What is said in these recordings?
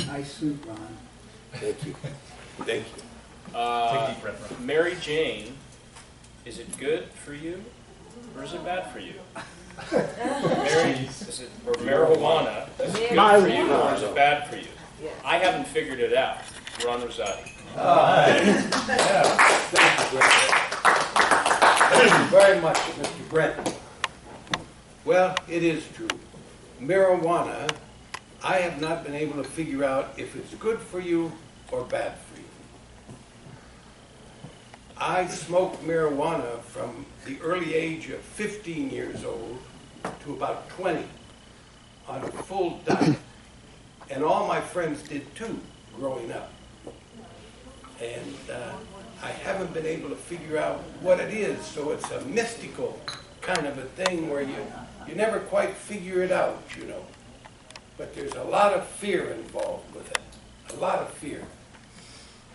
Nice suit, Ron. Thank you. Thank you. Take a deep breath, Ron. Mary Jane, is it good for you or is it bad for you? Mary, is it, or marijuana, is it good for you or is it bad for you? I haven't figured it out. Ron Rosate. Thank you very much, Mr. Brent. Well, it is true. Marijuana, I have not been able to figure out if it's good for you or bad for you. I smoked marijuana from the early age of 15 years old to about 20 on a full diet. And all my friends did too, growing up. And I haven't been able to figure out what it is, so it's a mystical kind of a thing where you never quite figure it out, you know. But there's a lot of fear involved with it, a lot of fear.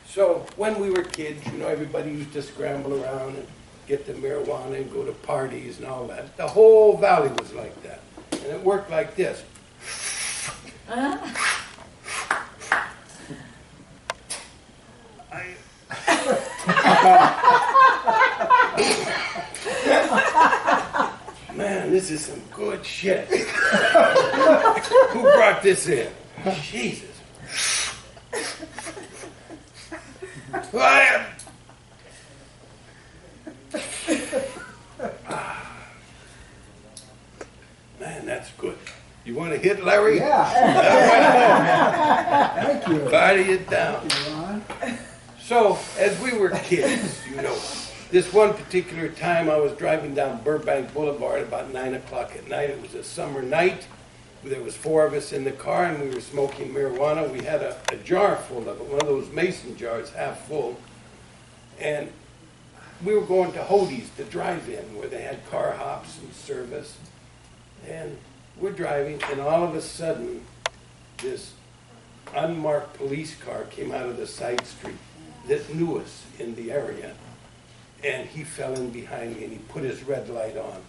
So when we were kids, you know, everybody used to scramble around and get the marijuana and go to parties and all that. The whole valley was like that. And it worked like this. Man, this is some good shit. Who brought this in? Jesus. Man, that's good. You want to hit Larry? Yeah. Thank you. Party it down. Thank you, Ron. So, as we were kids, you know, this one particular time I was driving down Burbank Boulevard about 9 o'clock at night. It was a summer night. There was 4 of us in the car and we were smoking marijuana. We had a jar full of it, one of those mason jars, half full. And we were going to Hody's, the drive-in, where they had car hops and service. And we're driving, and all of a sudden, this unmarked police car came out of the side street that knew us in the area. And he fell in behind me, and he put his red light on.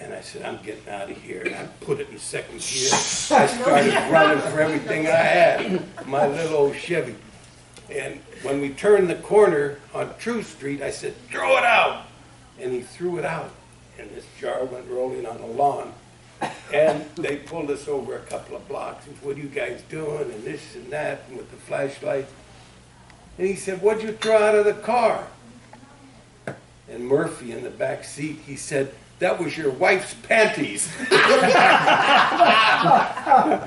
And I said, I'm getting out of here. And I put it in second gear. I started running for everything I had, my little old Chevy. And when we turned the corner on True Street, I said, throw it out. And he threw it out. And this jar went rolling on the lawn. And they pulled us over a couple of blocks. And what are you guys doing? And this and that, and with the flashlight. And he said, what'd you throw out of the car? And Murphy in the back seat, he said, that was your wife's panties.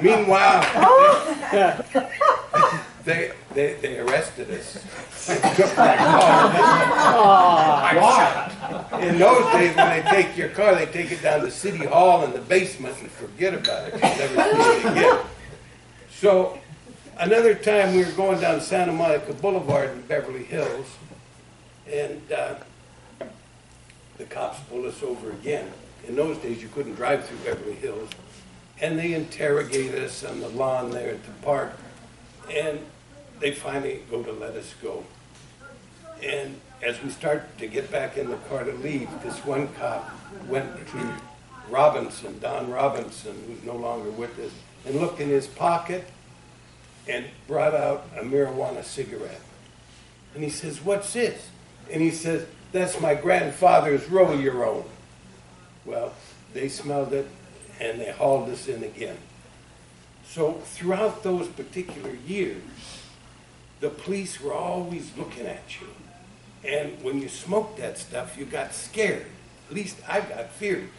Meanwhile, they arrested us. They took my car. In those days, when they take your car, they take it down to City Hall in the basement and forget about it. You never see it again. So another time we were going down Santa Monica Boulevard in Beverly Hills, and the cops pulled us over again. In those days, you couldn't drive through Beverly Hills. And they interrogated us on the lawn there at the park. And they finally go to let us go. And as we start to get back in the car to leave, this one cop went to Robinson, Don Robinson, who's no longer with us, and looked in his pocket and brought out a marijuana cigarette. And he says, what's this? And he says, that's my grandfather's roll your own. Well, they smelled it and they hauled us in again. So throughout those particular years, the police were always looking at you. And when you smoked that stuff, you got scared. At least I got feared.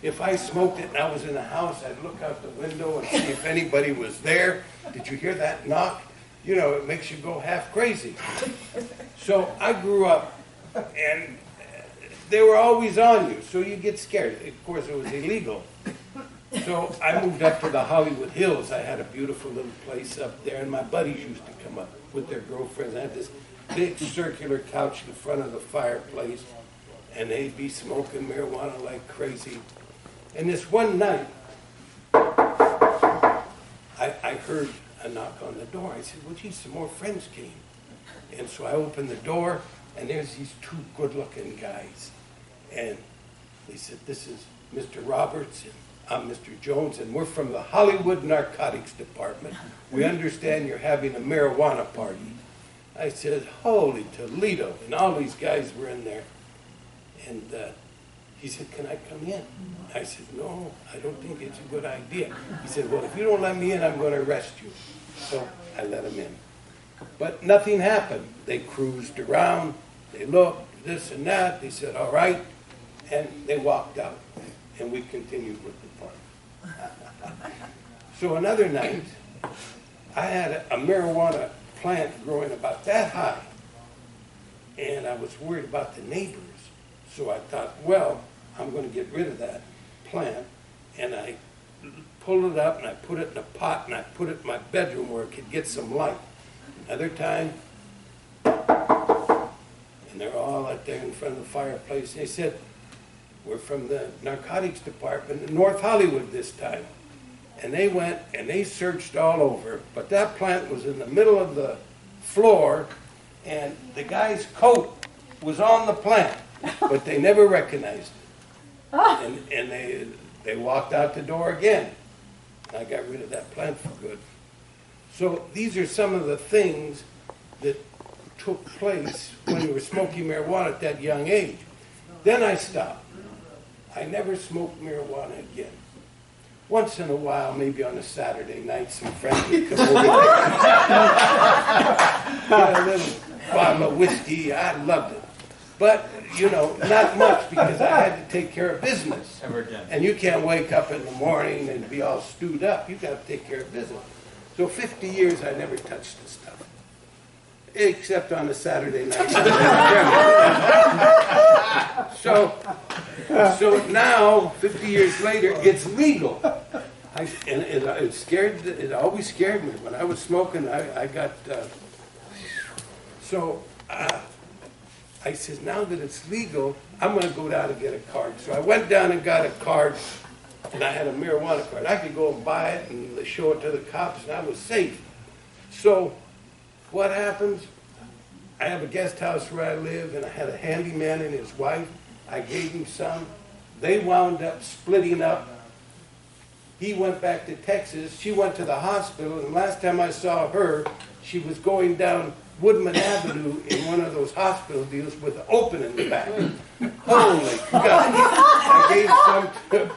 If I smoked it and I was in a house, I'd look out the window and see if anybody was there. Did you hear that knock? You know, it makes you go half crazy. So I grew up and they were always on you, so you get scared. Of course, it was illegal. So I moved up to the Hollywood Hills. I had a beautiful little place up there, and my buddies used to come up with their girlfriends. I had this big circular couch in front of the fireplace, and they'd be smoking marijuana like crazy. And this one night, I heard a knock on the door. I said, well, geez, some more friends came. And so I opened the door, and there's these 2 good-looking guys. And they said, this is Mr. Roberts, and I'm Mr. Jones, and we're from the Hollywood Narcotics Department. We understand you're having a marijuana party. I said, holy Toledo, and all these guys were in there. And he said, can I come in? I said, no, I don't think it's a good idea. He said, well, if you don't let me in, I'm going to arrest you. So I let him in. But nothing happened. They cruised around, they looked, this and that. They said, all right, and they walked out. And we continued with the party. So another night, I had a marijuana plant growing about that high, and I was worried about the neighbors. So I thought, well, I'm going to get rid of that plant, and I pulled it up and I put it in a pot and I put it in my bedroom where it could get some light. Another time, and they're all out there in front of the fireplace. They said, we're from the narcotics department in North Hollywood this time. And they went and they searched all over, but that plant was in the middle of the floor, and the guy's coat was on the plant, but they never recognized it. And they walked out the door again. I got rid of that plant for good. So these are some of the things that took place when you were smoking marijuana at that young age. Then I stopped. I never smoked marijuana again. Once in a while, maybe on a Saturday night, some friends would come over. Get a little bottle of whiskey. I loved it. But, you know, not much, because I had to take care of business. Ever again. And you can't wake up in the morning and be all stewed up. You got to take care of business. So 50 years, I never touched this stuff. Except on a Saturday night. So now, 50 years later, it's legal. It always scared me. When I was smoking, I got, I said, now that it's legal, I'm going to go down and get a card. So I went down and got a card, and I had a marijuana card. I could go and buy it and show it to the cops, and I was safe. So what happens? I have a guest house where I live, and I had a handyman and his wife. I gave him some. They wound up splitting up. He went back to Texas. She went to the hospital, and last time I saw her, she was going down Woodman Avenue in one of those hospital deals with an open in the back. Holy God. I gave some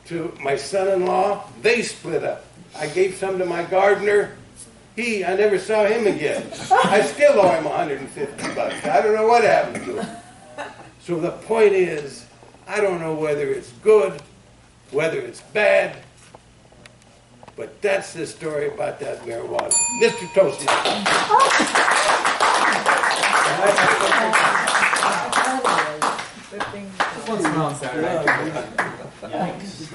to my son-in-law. They split up. I gave some to my gardener. I never saw him again. I still owe him $150. I don't know what happened to him. So the point is, I don't know whether it's good, whether it's bad, but that's the story about that marijuana. Mr. Toastmaster. This one smells Saturday. Yikes.